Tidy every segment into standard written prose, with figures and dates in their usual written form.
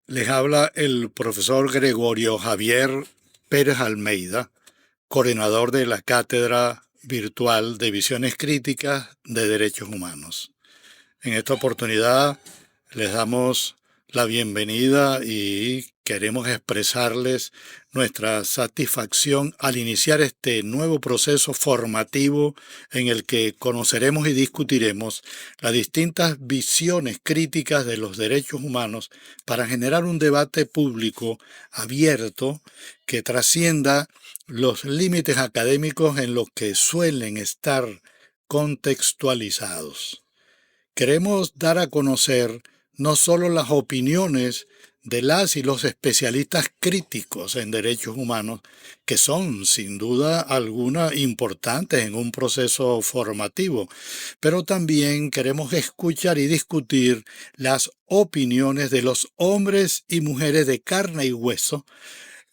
Les habla el profesor Gregorio Javier Pérez Almeida, coordinador de la Cátedra Virtual de Visiones Críticas de Derechos Humanos. En esta oportunidad les damos la bienvenida y queremos expresarles nuestra satisfacción al iniciar este nuevo proceso formativo en el que conoceremos y discutiremos las distintas visiones críticas de los derechos humanos para generar un debate público abierto que trascienda los límites académicos en los que suelen estar contextualizados. Queremos dar a conocer no solo las opiniones de las y los especialistas críticos en derechos humanos, que son sin duda alguna importantes en un proceso formativo, pero también queremos escuchar y discutir las opiniones de los hombres y mujeres de carne y hueso,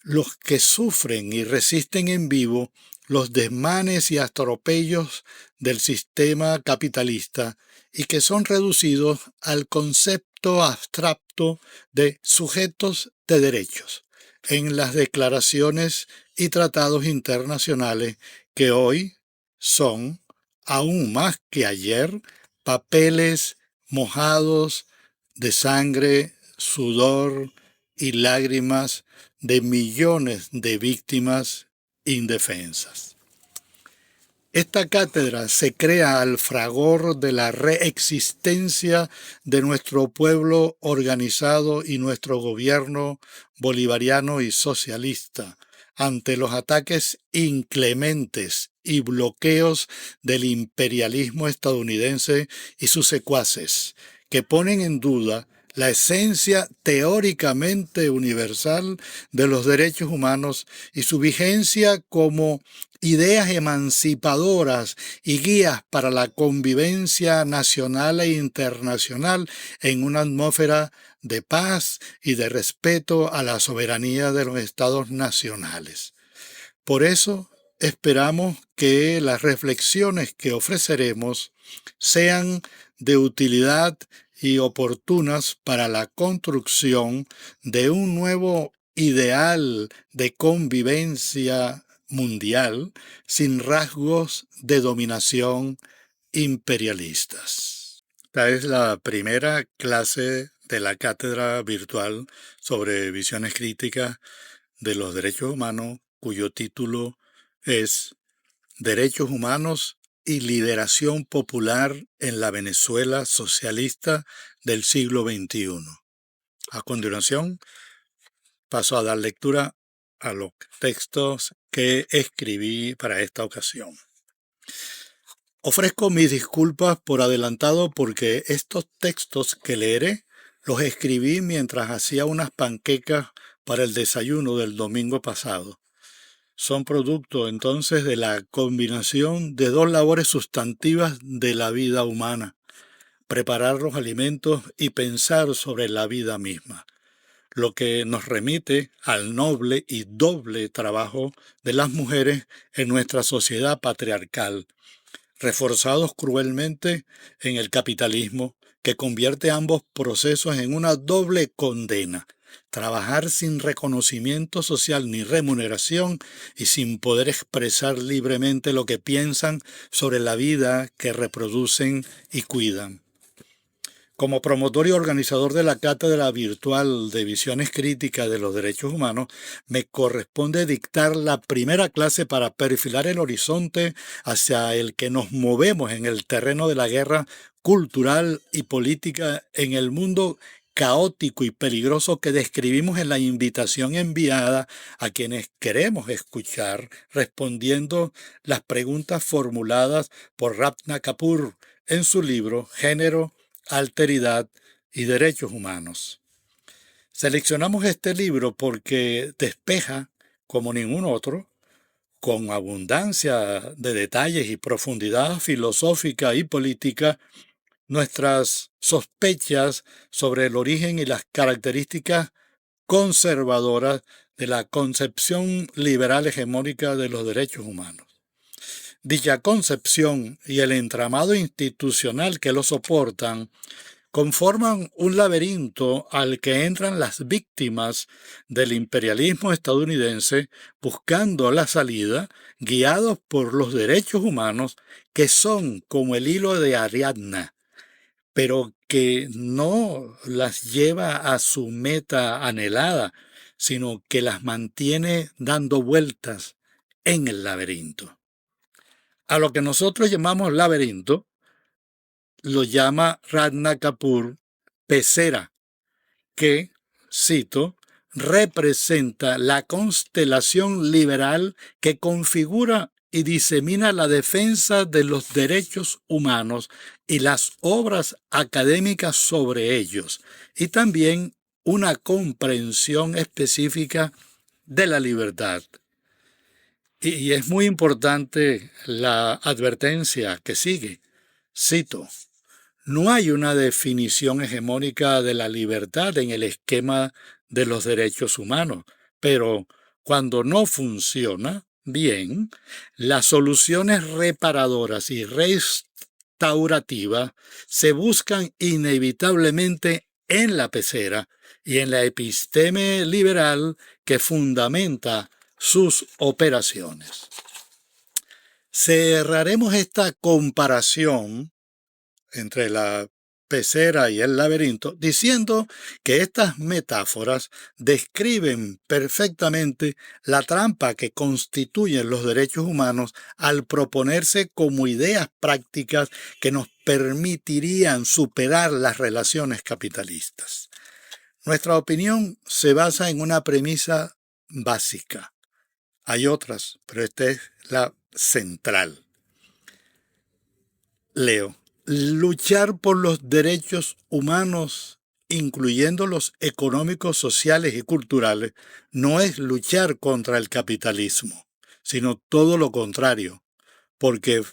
los que sufren y resisten en vivo los desmanes y atropellos del sistema capitalista y que son reducidos al concepto abstracto de sujetos de derechos en las declaraciones y tratados internacionales que hoy son, aún más que ayer, papeles mojados de sangre, sudor y lágrimas de millones de víctimas indefensas. Esta cátedra se crea al fragor de la reexistencia de nuestro pueblo organizado y nuestro gobierno bolivariano y socialista ante los ataques inclementes y bloqueos del imperialismo estadounidense y sus secuaces, que ponen en duda la esencia teóricamente universal de los derechos humanos y su vigencia como ideas emancipadoras y guías para la convivencia nacional e internacional en una atmósfera de paz y de respeto a la soberanía de los estados nacionales. Por eso esperamos que las reflexiones que ofreceremos sean de utilidad y oportunas para la construcción de un nuevo ideal de convivencia mundial sin rasgos de dominación imperialistas. Esta es la primera clase de la cátedra virtual sobre visiones críticas de los derechos humanos, cuyo título es Derechos Humanos y Liberación Popular en la Venezuela Socialista del siglo XXI. A continuación, paso a dar lectura a los textos que escribí para esta ocasión. Ofrezco mis disculpas por adelantado porque estos textos que leeré los escribí mientras hacía unas panquecas para el desayuno del domingo pasado. Son producto entonces de la combinación de dos labores sustantivas de la vida humana: preparar los alimentos y pensar sobre la vida misma, lo que nos remite al noble y doble trabajo de las mujeres en nuestra sociedad patriarcal, reforzados cruelmente en el capitalismo, que convierte ambos procesos en una doble condena: trabajar sin reconocimiento social ni remuneración y sin poder expresar libremente lo que piensan sobre la vida que reproducen y cuidan. Como promotor y organizador de la Cátedra Virtual de Visiones Críticas de los Derechos Humanos, me corresponde dictar la primera clase para perfilar el horizonte hacia el que nos movemos en el terreno de la guerra cultural y política en el mundo caótico y peligroso que describimos en la invitación enviada a quienes queremos escuchar, respondiendo las preguntas formuladas por Ratna Kapur en su libro Género, Alteridad y Derechos Humanos. Seleccionamos este libro porque despeja, como ningún otro, con abundancia de detalles y profundidad filosófica y política, nuestras sospechas sobre el origen y las características conservadoras de la concepción liberal hegemónica de los derechos humanos. Dicha concepción y el entramado institucional que lo soportan conforman un laberinto al que entran las víctimas del imperialismo estadounidense buscando la salida, guiados por los derechos humanos que son como el hilo de Ariadna, pero que no las lleva a su meta anhelada, sino que las mantiene dando vueltas en el laberinto. A lo que nosotros llamamos laberinto, lo llama Radna Kapur pecera, que, cito, representa la constelación liberal que configura y disemina la defensa de los derechos humanos y las obras académicas sobre ellos, y también una comprensión específica de la libertad. Y es muy importante la advertencia que sigue. Cito, no hay una definición hegemónica de la libertad en el esquema de los derechos humanos, pero cuando no funciona bien, las soluciones reparadoras y restaurativas se buscan inevitablemente en la pecera y en la episteme liberal que fundamenta sus operaciones. Cerraremos esta comparación entre la pecera y el laberinto, diciendo que estas metáforas describen perfectamente la trampa que constituyen los derechos humanos al proponerse como ideas prácticas que nos permitirían superar las relaciones capitalistas. Nuestra opinión se basa en una premisa básica. Hay otras, pero esta es la central. Leo. Luchar por los derechos humanos, incluyendo los económicos, sociales y culturales, no es luchar contra el capitalismo, sino todo lo contrario, porque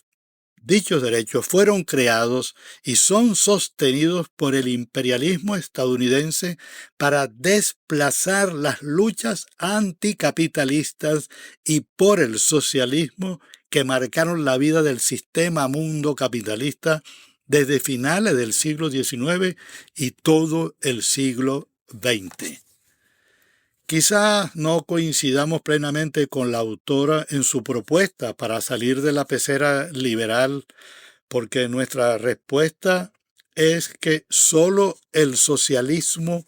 dichos derechos fueron creados y son sostenidos por el imperialismo estadounidense para desplazar las luchas anticapitalistas y por el socialismo que marcaron la vida del sistema mundo capitalista desde finales del siglo XIX y todo el siglo XX. Quizás no coincidamos plenamente con la autora en su propuesta para salir de la pecera liberal, porque nuestra respuesta es que solo el socialismo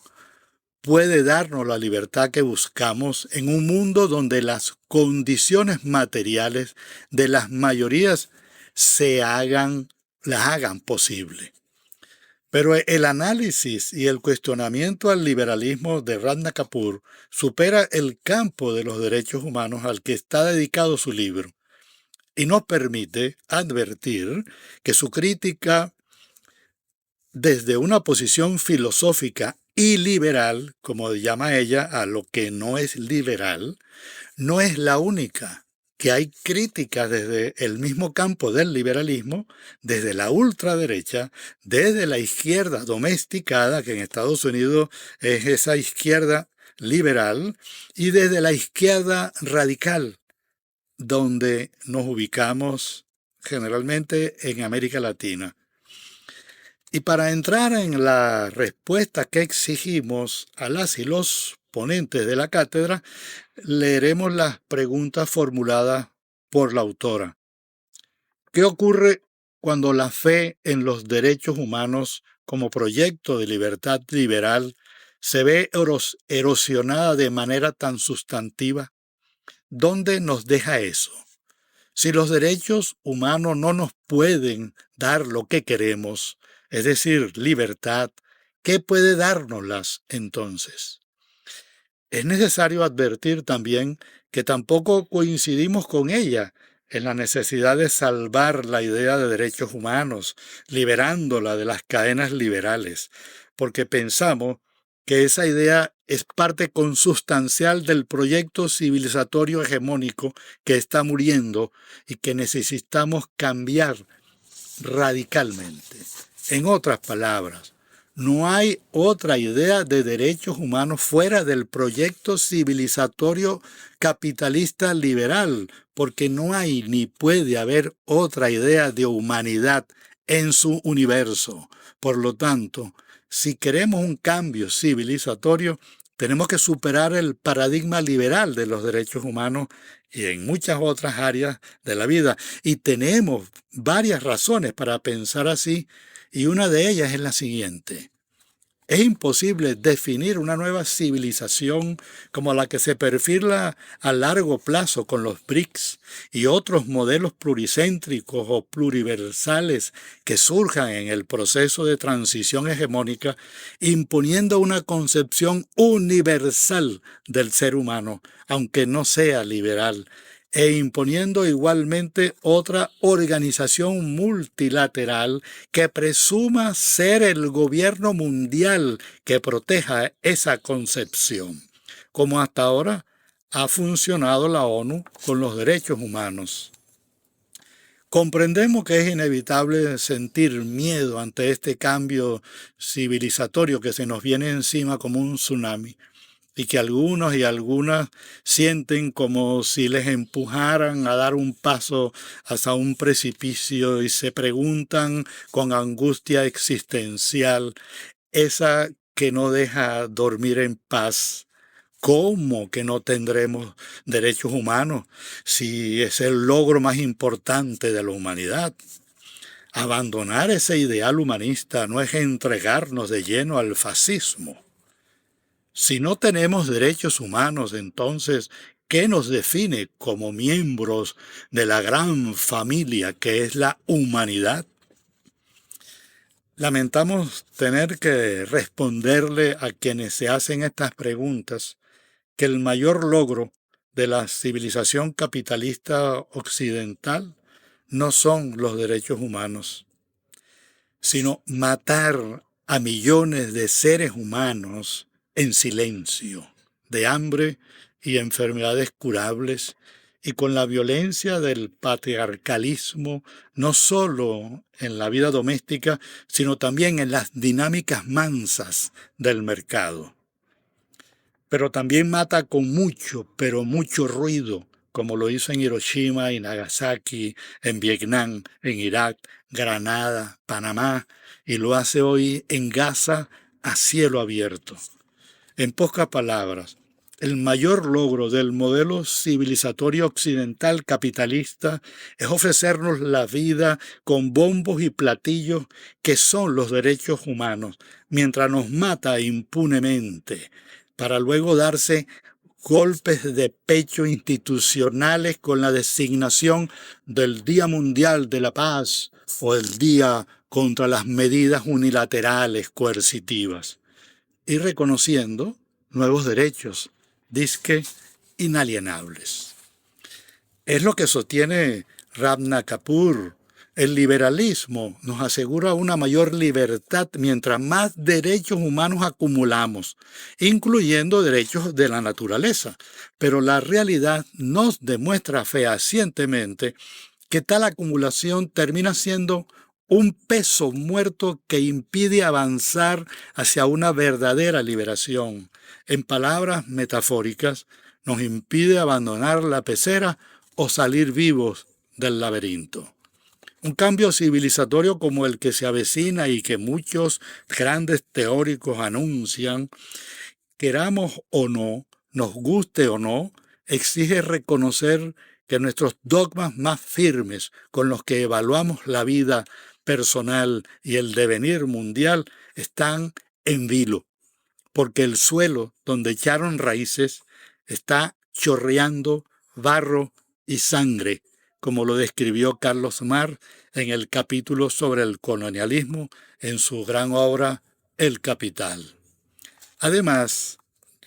puede darnos la libertad que buscamos en un mundo donde las condiciones materiales de las mayorías las hagan posible. Pero el análisis y el cuestionamiento al liberalismo de Radna Kapur supera el campo de los derechos humanos al que está dedicado su libro y nos permite advertir que su crítica desde una posición filosófica y liberal, como llama ella a lo que no es liberal, no es la única, que hay críticas desde el mismo campo del liberalismo, desde la ultraderecha, desde la izquierda domesticada, que en Estados Unidos es esa izquierda liberal, y desde la izquierda radical, donde nos ubicamos generalmente en América Latina. Y para entrar en la respuesta que exigimos a las y los ponentes de la cátedra, leeremos las preguntas formuladas por la autora. ¿Qué ocurre cuando la fe en los derechos humanos como proyecto de libertad liberal se ve erosionada de manera tan sustantiva? ¿Dónde nos deja eso? Si los derechos humanos no nos pueden dar lo que queremos, es decir, libertad, ¿qué puede dárnoslas entonces? Es necesario advertir también que tampoco coincidimos con ella en la necesidad de salvar la idea de derechos humanos, liberándola de las cadenas liberales, porque pensamos que esa idea es parte consustancial del proyecto civilizatorio hegemónico que está muriendo y que necesitamos cambiar radicalmente. En otras palabras, no hay otra idea de derechos humanos fuera del proyecto civilizatorio capitalista liberal, porque no hay ni puede haber otra idea de humanidad en su universo. Por lo tanto, si queremos un cambio civilizatorio, tenemos que superar el paradigma liberal de los derechos humanos y en muchas otras áreas de la vida. Y tenemos varias razones para pensar así, y una de ellas es la siguiente. Es imposible definir una nueva civilización como la que se perfila a largo plazo con los BRICS y otros modelos pluricéntricos o pluriversales que surjan en el proceso de transición hegemónica, imponiendo una concepción universal del ser humano, aunque no sea liberal, e imponiendo igualmente otra organización multilateral que presuma ser el gobierno mundial que proteja esa concepción, como hasta ahora ha funcionado la ONU con los derechos humanos. Comprendemos que es inevitable sentir miedo ante este cambio civilizatorio que se nos viene encima como un tsunami, y que algunos y algunas sienten como si les empujaran a dar un paso hacia un precipicio y se preguntan con angustia existencial, esa que no deja dormir en paz. ¿Cómo que no tendremos derechos humanos si es el logro más importante de la humanidad? Abandonar ese ideal humanista no es entregarnos de lleno al fascismo. Si no tenemos derechos humanos, entonces, ¿qué nos define como miembros de la gran familia que es la humanidad? Lamentamos tener que responderle a quienes se hacen estas preguntas que el mayor logro de la civilización capitalista occidental no son los derechos humanos, sino matar a millones de seres humanos en silencio, de hambre y enfermedades curables, y con la violencia del patriarcalismo, no solo en la vida doméstica, sino también en las dinámicas mansas del mercado. Pero también mata con mucho, pero mucho ruido, como lo hizo en Hiroshima y Nagasaki, en Vietnam, en Irak, Granada, Panamá, y lo hace hoy en Gaza a cielo abierto. En pocas palabras, el mayor logro del modelo civilizatorio occidental capitalista es ofrecernos la vida con bombos y platillos que son los derechos humanos, mientras nos mata impunemente, para luego darse golpes de pecho institucionales con la designación del Día Mundial de la Paz o el Día contra las medidas unilaterales coercitivas, y reconociendo nuevos derechos, dizque inalienables. Es lo que sostiene Ramna Kapoor. El liberalismo nos asegura una mayor libertad mientras más derechos humanos acumulamos, incluyendo derechos de la naturaleza. Pero la realidad nos demuestra fehacientemente que tal acumulación termina siendo un peso muerto que impide avanzar hacia una verdadera liberación. En palabras metafóricas, nos impide abandonar la pecera o salir vivos del laberinto. Un cambio civilizatorio como el que se avecina y que muchos grandes teóricos anuncian, queramos o no, nos guste o no, exige reconocer que nuestros dogmas más firmes con los que evaluamos la vida personal y el devenir mundial están en vilo, porque el suelo donde echaron raíces está chorreando barro y sangre, como lo describió Carlos Marx en el capítulo sobre el colonialismo en su gran obra El Capital. Además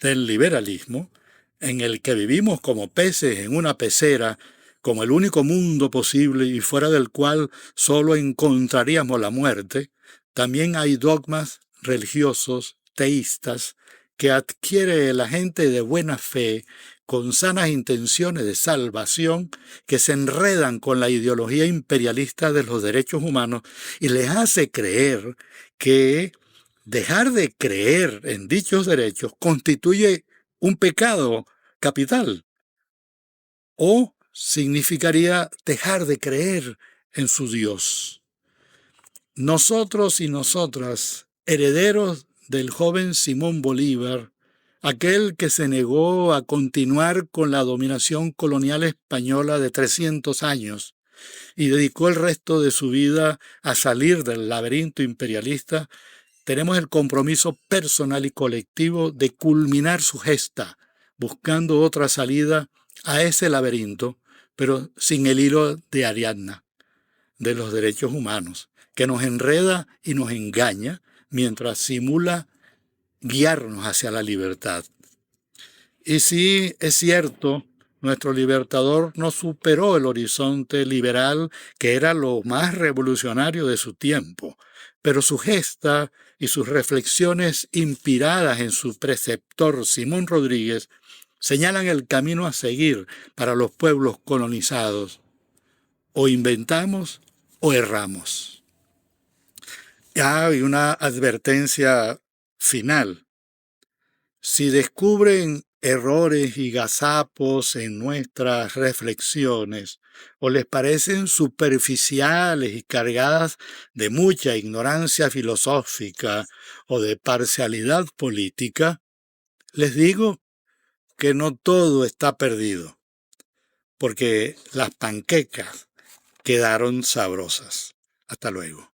del liberalismo, en el que vivimos como peces en una pecera, como el único mundo posible y fuera del cual solo encontraríamos la muerte, también hay dogmas religiosos teístas que adquiere la gente de buena fe, con sanas intenciones de salvación, que se enredan con la ideología imperialista de los derechos humanos y les hace creer que dejar de creer en dichos derechos constituye un pecado capital o significaría dejar de creer en su Dios. Nosotros y nosotras, herederos del joven Simón Bolívar, aquel que se negó a continuar con la dominación colonial española de 300 años y dedicó el resto de su vida a salir del laberinto imperialista, tenemos el compromiso personal y colectivo de culminar su gesta, buscando otra salida a ese laberinto, pero sin el hilo de Ariadna, de los derechos humanos, que nos enreda y nos engaña mientras simula guiarnos hacia la libertad. Y sí, es cierto, nuestro libertador no superó el horizonte liberal, que era lo más revolucionario de su tiempo, pero su gesta y sus reflexiones inspiradas en su preceptor Simón Rodríguez señalan el camino a seguir para los pueblos colonizados. O inventamos o erramos. Hay una advertencia final. Si descubren errores y gazapos en nuestras reflexiones o les parecen superficiales y cargadas de mucha ignorancia filosófica o de parcialidad política, les digo que no todo está perdido, porque las panquecas quedaron sabrosas. Hasta luego.